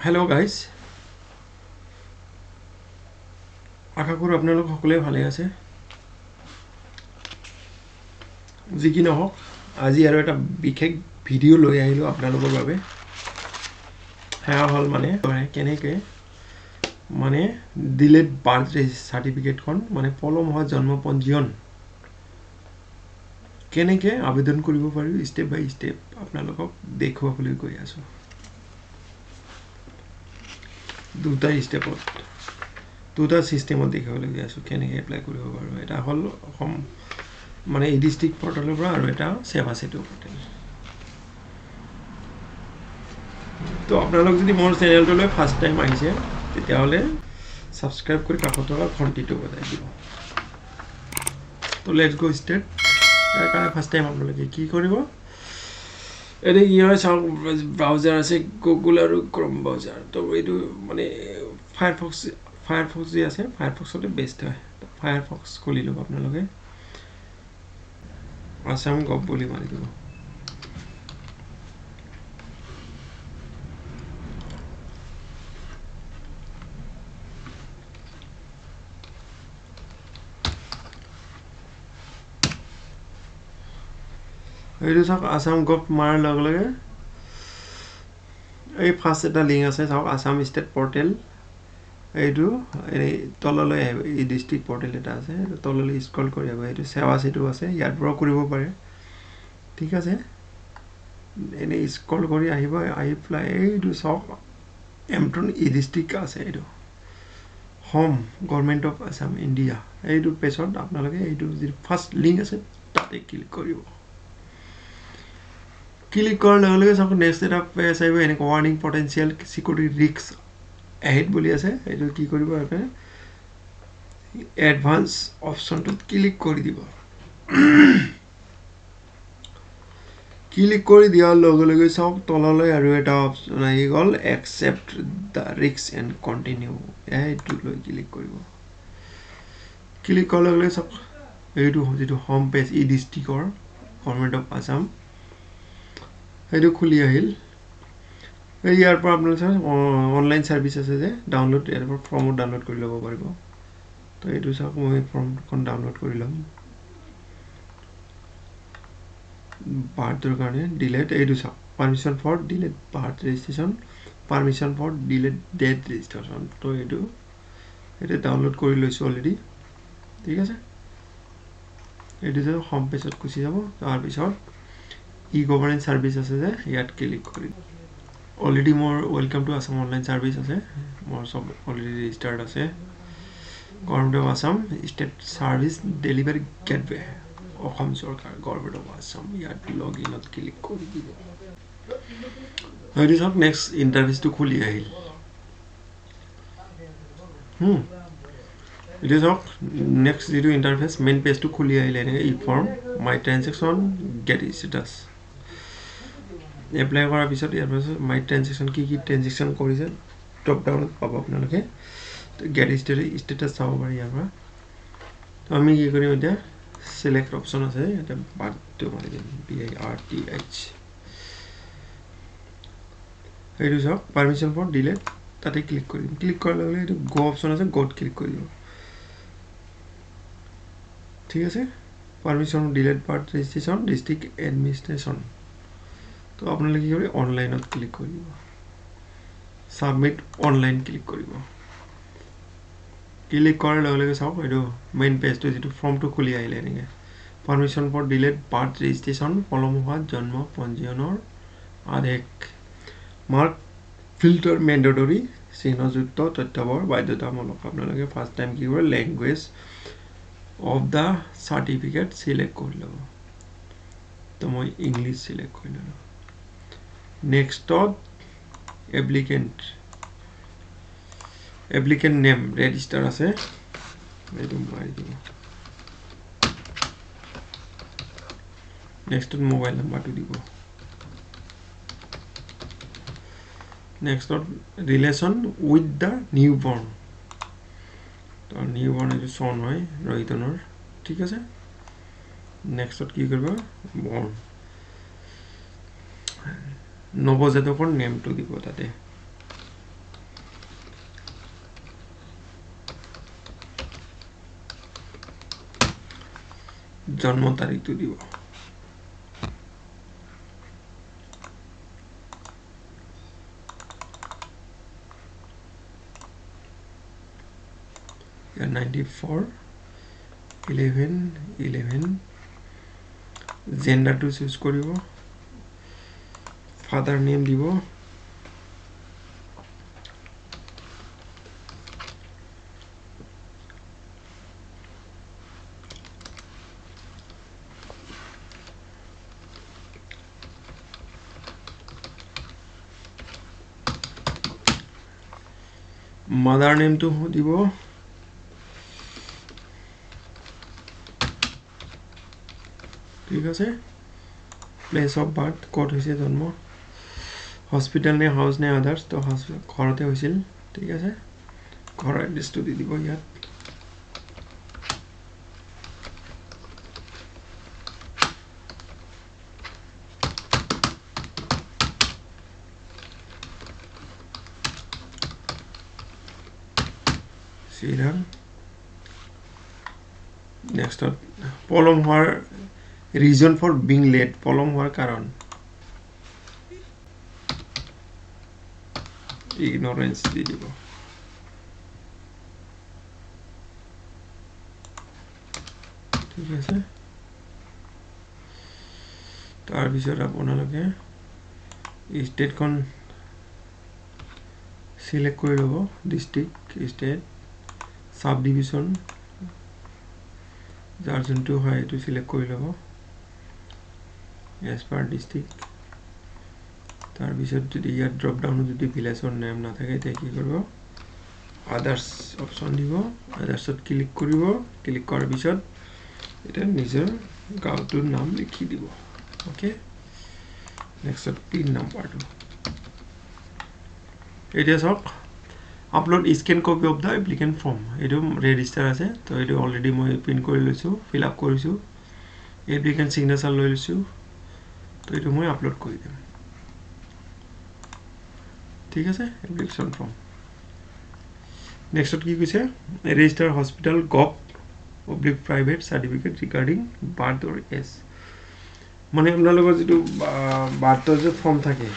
Hello guys, আশা কৰো আপোনালোক সকলোৱে ভালে আছে। যি কি নহওক আজি আৰু এটা বিশেষ ভিডিঅ' লৈ আহিলো আপোনালোকৰ বাবে। হেয়া হল মানে কেনেকৈ মানে ডিলেড বাৰ্থ সাৰ্টিফিকেটখন মানে পলম হোৱা জন্ম পঞ্জীয়ন কেনেকৈ আবেদন কৰিব পাৰি ষ্টেপ বাই ষ্টেপ আপোনালোকক দেখুৱাবলৈ গৈ আছো। দুটা ষ্টেপত দুটা সিস্টেমত দেখাবলৈ গৈ আছো কেনেকৈ এপ্লাই কৰিব পাৰো। এটা হল অসম মানে ই ডিস্ট্ৰিক্ট পৰ্টেলৰ পৰা আৰু এটা সেৱা সেতু পৰ্টেল। তো আপোনালোক যদি মোৰ চেনেলটোলৈ ফাৰ্ষ্ট টাইম আহিছে তেতিয়াহ'লে সাবস্ক্ৰাইব কৰি কাষত থকা ঘণ্টিটো বজাই দিব। তো লেটস গো ষ্টাৰ্ট। ইয়াৰ কাৰণে ফাৰ্ষ্ট টাইম আপোনালোকে কি কৰিব, এনে কি হয় চাওক, ব্ৰাউজাৰ আছে গুগল আৰু ক্ৰম ব্ৰাউজাৰ। তো এইটো মানে ফায়াৰফক্স যি আছে ফায়াৰফক্সতে বেষ্ট হয়। ফায়াৰফক্স খুলি ল'ব আপোনালোকে, আসাম গভ বুলি মাৰি দিব। এইটো চাওক আসাম গভ মাৰাৰ লগে লগে এই ফাৰ্ষ্ট এটা লিংক আছে চাওক, আসাম ষ্টেট পৰ্টেল। এইটো এই তললৈ আহিব, এই ডিস্ট্ৰিক্ট পৰ্টেল এটা আছে, তললৈ স্ক্ৰল কৰি আহিব। এইটো সেৱা সেতু আছে, ইয়াৰ পৰা কৰিব পাৰে। ঠিক আছে, এনে স্ক্ৰল কৰি আহিব, আহি পেলাই এইটো চাওক এমট্ৰন ই ডিস্ট্ৰিক্ট আছে, এইটো home government of Assam India. এইটো পেজত আপোনালোকে এইটো যিটো ফাৰ্ষ্ট লিংক আছে তাতে ক্লিক কৰিব। ক্লিক কৰাৰ লগে লগে চাওক নেক্সট এটা পেজ আহিব, এনেকৈ warning potential security risk ahead বুলি আছে। এইটো কি কৰিব আপুনি এডভান্স অপশ্যনটোত ক্লিক কৰি দিব। ক্লিক কৰি দিয়াৰ লগে লগে চাওক তললৈ আৰু এটা অপশ্যন আহি গ'ল, accept the risk and continue. এইটোলৈ ক্লিক কৰিব। ক্লিক কৰাৰ লগে লগে চাওক এইটো যিটো হোম পেজ ই ডিস্ট্ৰিক্টৰ গভৰ্ণমেণ্ট অফ আসাম সেইটো খুলি আহিল। ইয়াৰ পৰা আপোনালোকে চাওক অনলাইন ছাৰ্ভিচ আছে যে ডাউনলোড, ইয়াৰ পৰা ফৰ্মত ডাউনলোড কৰি ল'ব পাৰিব। তো এইটো চাওক মই ফৰ্মখন ডাউনলোড কৰি ল'ম বাৰ্থৰ কাৰণে। ডিলেট এইটো চাওক permission for delete birth registration, permission for delete death registration. তো এইটো ডাউনলোড কৰি লৈছোঁ অলৰেডি। ঠিক আছে, এইটো যে হোম পেজত গুচি যাব। তাৰপিছত ই গভৰ্নেন্স ছাৰ্ভিচ আছে যে ইয়াত ক্লিক কৰি অলৰেডি মোৰ welcome to Assam online service আছে, মোৰ চব অলৰেডি ৰেজিষ্টাৰ্ড আছে। Government of Assam state service delivery gateway, Assam চৰকাৰ গভৰ্ণমেণ্ট অফ আসাম, ইয়াত লগ ইনত ক্লিক কৰি দিব। সেইটো চাওক নেক্সট ইণ্টাৰফেচটো খুলি আহিল। এতিয়া চাওক নেক্সট যিটো ইণ্টাৰফেচ মেইন পেজটো খুলি আহিলে, এনেকৈ ই ফৰ্ম মাই ট্ৰেনজেকশ্যন গেট ষ্টেটাছ এপ্লাই কৰাৰ পিছত ইয়াৰ পাছত মাই ট্ৰেনজেকশ্যন কি কি ট্ৰেনজেকশ্যন কৰিছে টপ ডাউনত পাব আপোনালোকে। গেট ষ্টেটাছ চাব পাৰি ইয়াৰ পৰা। তো আমি কি কৰিম এতিয়া, চিলেক্ট অপশ্যন আছে ইয়াতে বাৰ্থটো মাৰি দিম, BIRTH। এইটো চাওক পাৰ্মিশ্যন ফৰ ডিলেট, তাতে ক্লিক কৰিম। ক্লিক কৰাৰ লগে লগে এইটো গ অপশ্যন আছে, গত ক্লিক কৰি দিব। ঠিক আছে, permission delete birth registration district administration. তো আপোনালোকে কি কৰিব, অনলাইনত ক্লিক কৰিব, ছাবমিট অনলাইন ক্লিক কৰিব। ক্লিক কৰাৰ লগে লগে চাওক এইটো মেইন পেজটো যিটো ফৰ্মটো খুলি আহিলে এনেকৈ, permission for delete birth registration পলম হোৱা জন্ম পঞ্জীয়নৰ আদেশ, মাৰ্ক ফিল্টাৰ মেণ্ডেটৰী চিহ্নযুক্ত তথ্যবোৰ বাধ্যতামূলক। আপোনালোকে ফাৰ্ষ্ট টাইম কি কৰিব, language of the certificate select কৰি ল'ব। তো মই ইংলিছ চিলেক্ট কৰি ল'লোঁ। নেক্সটত এপ্লিকেণ্ট নেম ৰেজিষ্টাৰ আছে, এইটো মাৰি দিব। নেক্সটত মোবাইল নাম্বাৰটো দিব। নেক্সটত ৰিলেশ্যন উইথ দ্য নিউ বৰ্ণ, তো নিউ বৰ্ণ এইটো চন হয় ৰহিতনৰ। ঠিক আছে, নেক্সটত কি কৰিব, বৰ্ণ নৱজাতকৰ নেমটো দিব তাতে। জন্ম তাৰিখটো দিব ইয়াৰ 94 11 জেন্ডাৰটো চুজ কৰিব ফাদাৰ নেম দিব mother name to দিব ঠিক আছে place of birth ক'ত হৈছে জন্ম হস্পিটেল নে হাউস নে আদার্স তো ঘৰতে হৈছিল ঠিক আছে ঘৰৰ এড্ৰেছটো দি দিব ইয়াত Sriram. Next up, problem হোৱাৰ reason for being late. problem হোৱাৰ কাৰণ ignorance দি দিব ঠিক আছে তাৰপিছত আপোনালোকে ষ্টেটখন সিলেক্ট কৰি ল'ব ডিস্ট্ৰিক্ট ষ্টেট সাব ডিভিজন যাৰ যোনটো হয় এইটো সিলেক্ট কৰি ল'ব এজ পাৰ ডিস্ট্ৰিক্ট তাৰপিছত যদি ইয়াত ড্ৰপ ডাউনত যদি ভিলেজৰ নেম নাথাকে তেতিয়া কি কৰিব আদাৰ্স অপচন দিব আদাৰ্সত ক্লিক কৰিব ক্লিক কৰাৰ পিছত এটা নিজৰ গাঁওটোৰ নাম লিখি দিব ওকে নেক্সট পিন নাম্বাৰটো এতিয়া চাওক upload scan copy of the applicant form এটো ৰেজিষ্টাৰ আছে তো এটো অলৰেডি মই প্ৰিন্ট কৰি লৈছো ফিল আপ কৰিছো এপ্লিকেন্ট সিগনেচাৰ লৈ লৈছো তো এটো মই আপলোড কৰি দিম ঠিক আছে এপ্লিকেশন ফৰ্ম নেক্সট কি কৈছে register hospital gov public private certificate regarding birth or age মানে আপোনালোকৰ যেটো বাৰ্থৰ যে ফৰ্ম থাকে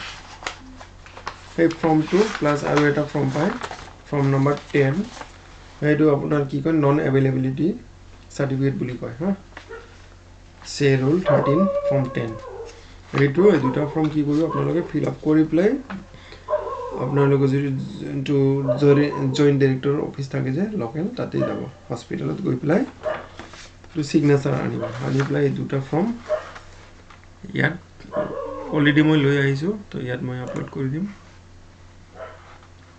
এই ফৰ্মটো প্লাস আৰু এটা ফৰ্ম পায় ফৰ্ম নম্বৰ 10 এইটো আপোনাৰ কি কয় নন এভেইলেবিলিটি সাৰ্টিফিকেট বুলি কয় হা সে ৰুল 13 ফৰ্ম 10 এইটো এই দুটা ফৰ্ম কি কৰিব আপোনালোকে ফিল আপ কৰি প্লাই আপোনালোকৰ যেটো জয়েন্ট ডাইৰেক্টৰ অফিস থাকে যে লোকেল তাতে যাব হস্পিটালত গৈ প্লাই তো সিগনেচাৰ আনি প্লাই এই দুটা ফৰ্ম ইয়াত অলৰেডি মই লৈ আহিছো তো ইয়াত মই আপলোড কৰি দিম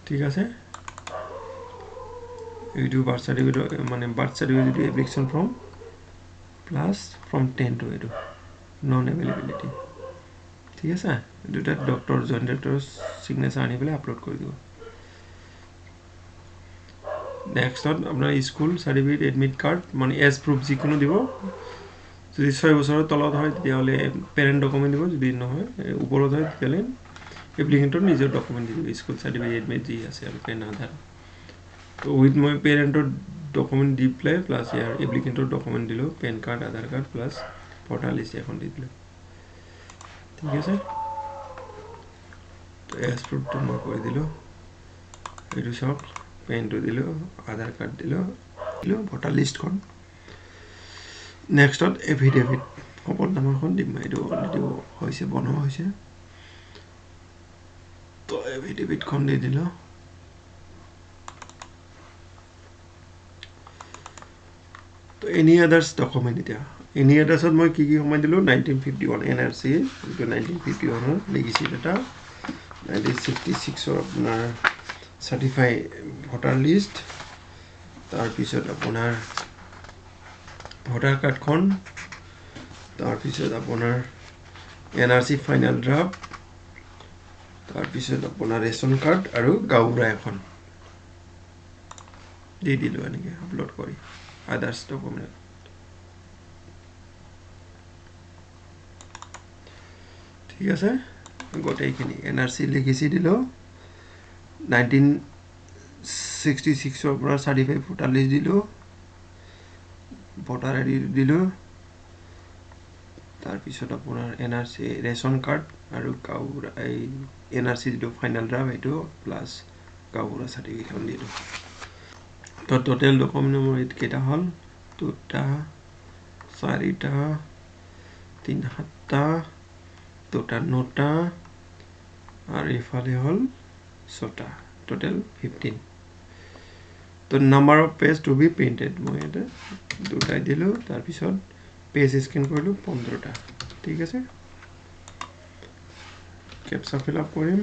ঠিক আছে এইটো বাৰ্থ সাৰ্টিফিকেট মানে birth certificate application form plus form 10 two এইটো নন এভেইলেবিলিটি ঠিক আছে দুটা ডক্টৰ জয়েন্ট ডাইৰেক্টৰ সিগনেচাৰ আনি পেলাই আপলোড কৰি দিব নেক্সট আপোনাৰ স্কুল সাৰ্টিফিকেট এডমিট কাৰ্ড মানে এজ প্ৰুফ যিকোনো দিব যদি 6 বছৰৰ তলত হয় তেতিয়াহলে পেৰেন্ট ডকুমেন্ট দিব যদি নহয় ওপৰত হয় তেতিয়াহলে এপ্লিকেন্টৰ নিজৰ ডকুমেন্ট দিব স্কুল সাৰ্টিফিকেট এডমিট যি আছে আৰু পেন আধাৰ তো উইথ মই পেৰেন্টৰ ডকুমেন্ট দি প্লাই প্লাস ইয়াৰ এপ্লিকেন্টৰ ডকুমেন্ট দিলো পেন কাৰ্ড আধাৰ কাৰ্ড প্লাস ভোটাৰ লিষ্ট এখন দি দিলো ঠিক আছে তো এজ প্ৰুফটো মই কৰি দিলো এইটো সব পেনটো দিলো আধাৰ কাৰ্ড দিলো ভোটাৰ লিষ্টখন নেক্সটত এফিডেভিট শপতনামাখন দিম এইটো অলৰেডি হৈছে বনোৱা হৈছে তো এফিডেভিটখন দি দিলো তো এনি আদার্স ডকুমেন্ট এতিয়া এনি আদার্সত মই কি সময় দিলো 1951 এনআরসি তো 1951 ৰ লিগেসি ডাটা 1966 ৰ আপোনাৰ সাৰ্টিফাই ভোটাৰ লিষ্ট তাৰ পিছত আপোনাৰ ভোটাৰ কাৰ্ডখন তাৰ পিছত আপোনাৰ এনআৰসি ফাইনাল ড্ৰাফট তাৰ পিছত আপোনাৰ ৰেশন কাৰ্ড আৰু গাঁওবুঢ়া এখন দি দিলো এনেকে আপলোড কৰি আদাৰ্স ডকুমেন্ট ঠিক আছে গোটেইখিনি এনআৰসি লিখেছি দিলো 1966 ৰ পৰা সাৰ্টিফাই ভোটাৰ লিষ্ট দিলো ভোটাৰ আইডি দিলো তাৰপিছত আপোনাৰ এনআৰচি ৰেচন কাৰ্ড আৰু গাঁওবুঢ়া এই এনআৰচি যিটো ফাইনেল ড্ৰাফ্ট এইটো প্লাছ গাঁওবুঢ়া চাৰ্টিফিকেটখন দি দিওঁ তো টোটেল ডকুমেণ্ট মোৰ কেইটা হ'ল 2টা 4টা 3 7টা 2টা 9টা আৰু ইফালে হ'ল 6টা টোটেল 15 তো number of page to be printed মই এটা 2টাই দিলোঁ তাৰপিছত পেজ স্ক্যান কৰিলোঁ 15টা ঠিক আছে কেপচা ফিল আপ কৰিম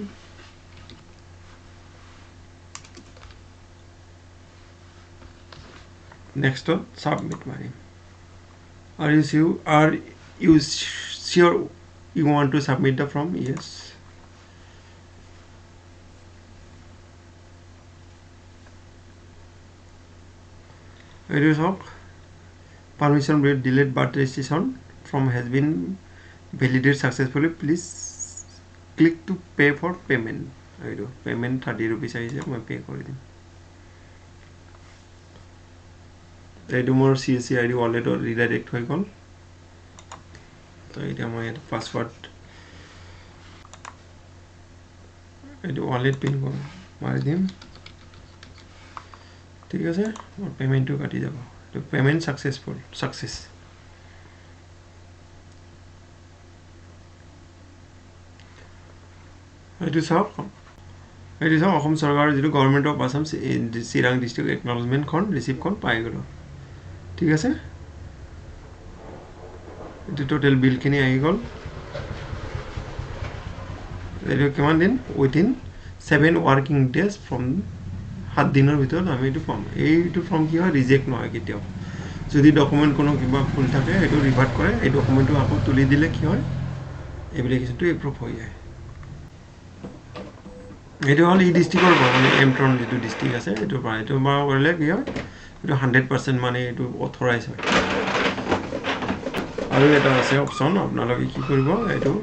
নেক্সটত সাবমিট মাৰিম are you sure you want to submit the form yes it is up permission with delayed birth registration form has been validated successfully please click to pay for payment payment 30 rupees আহিছে মই pay কৰি দিম এইটো মোৰ CSC ID wallet or redirect হৈ গ'ল তো এটা মই এটা পাসওয়ার্ড এইটো wallet pin কৰিম মাৰি দিম ঠিক আছে মোৰ পেমেন্টটো কাটি যাব তো পেমেন্ট সাকসেসফুল সাকসেস এইটো সব অসম চৰকাৰৰ যিটো government of Assam Chirang district acknowledgement খন ৰিসিভ খন পাই গলো ঠিক আছে এইটো টোটাল বিল খিনি আহি গল এইটো কিমান দিন উইদিন 7 ওয়ার্কিং ডেজ ফ্রম 7 দিনৰ ভিতৰত আমি এইটো পাম এইটো ফৰ্ম কি হয় ৰিজেক্ট নহয় কেতিয়াও যদি ডকুমেন্ট কোনো কিবা ভুল থাকে এইটো ৰিভাৰ্ট কৰে এই ডকুমেন্টটো আকৌ তুলি দিলে কি হয় এপ্লিকেশনটো এপ্ৰুভ হৈ যায় এইটো হল ই ডিস্ট্ৰিক্টৰ মানে এমট্ৰন যেটো ডিস্ট্ৰিক্ট আছে এইটো পৰা এইটো বা কৰিলে কি হয় এইটো 100% মানে এইটো অথৰাইজ হয় আৰু এটা আছে অপচন আপোনালোকে কি কৰিব এইটো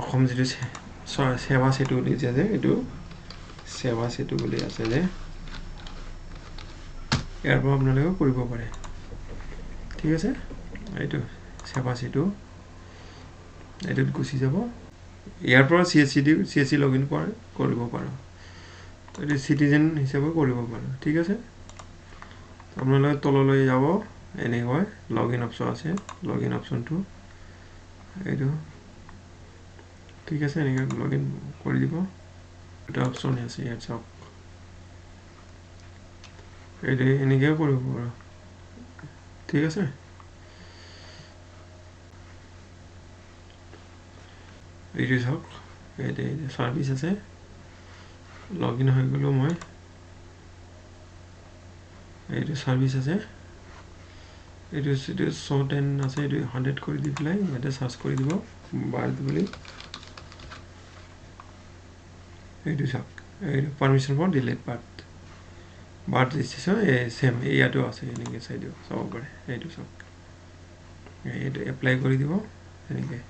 অসম যেটো সেৱা সেতু বুলি যে এইটো সেৱা সেতু বুলি আছে যে ইয়াৰ পৰা আপোনালোকে কৰিব পাৰে ঠিক আছে এইটো সেৱা সেতু এইটোত গুছি যাব ইয়াৰ পৰা CSC লগইন কৰিব পাৰো এইটো সিটিজেন হিচাপে কৰিব পাৰো ঠিক আছে আপোনালোকে তললৈ যাব এনে হয় লগইন অপচন আছে লগইন অপচনটো এইটো ঠিক আছে এনেকৈ লগইন কৰি দিব এটা অপচন আছে ইয়াত চাওক এইটো এনেকৈ কৰিব পাৰো ঠিক আছে এইটো চাওক এইটো সার্ভিস আছে লগইন হৈ গলো মই এইটো সার্ভিস আছে এইটো শর্ট এন্ড আছে এইটো 100 কৰি দি পেলাই এটা সাৰ্চ কৰি দিব বাৰ্ড বুলি এইটো চাওক এইটো permission for delete birth registration same ইয়াতো আছে এনেকৈ চাই দিও চাব পাৰে এইটো চাওক এইটো এপ্লাই কৰি দিব এনেকৈ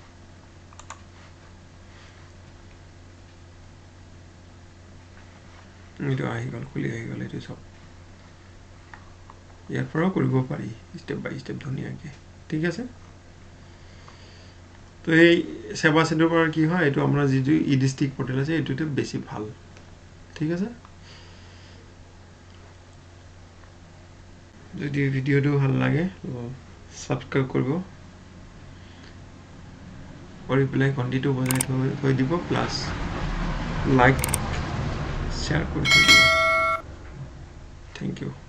এইটো আহি গল খুলি আহি গল এইটো সব ইয়াৰ পৰা কৰিব পাৰি স্টেপ বাই স্টেপ ধুনীয়াকৈ ঠিক আছে তো এই সেৱা সেতুৰ পৰা কি হয় এইটো আমাৰ যিটো ই ডিস্ট্ৰিক্ট পোৰ্টেল আছে এইটোতে বেছি ভাল ঠিক আছে যদি ভিডিওটো ভাল লাগে সাবস্ক্ৰাইব কৰিব কৰি পেলাই ঘণ্টিটো বজাই থৈ দিব প্লাস লাইক শেয়াৰ কৰে দিব থ্যাংক ইউ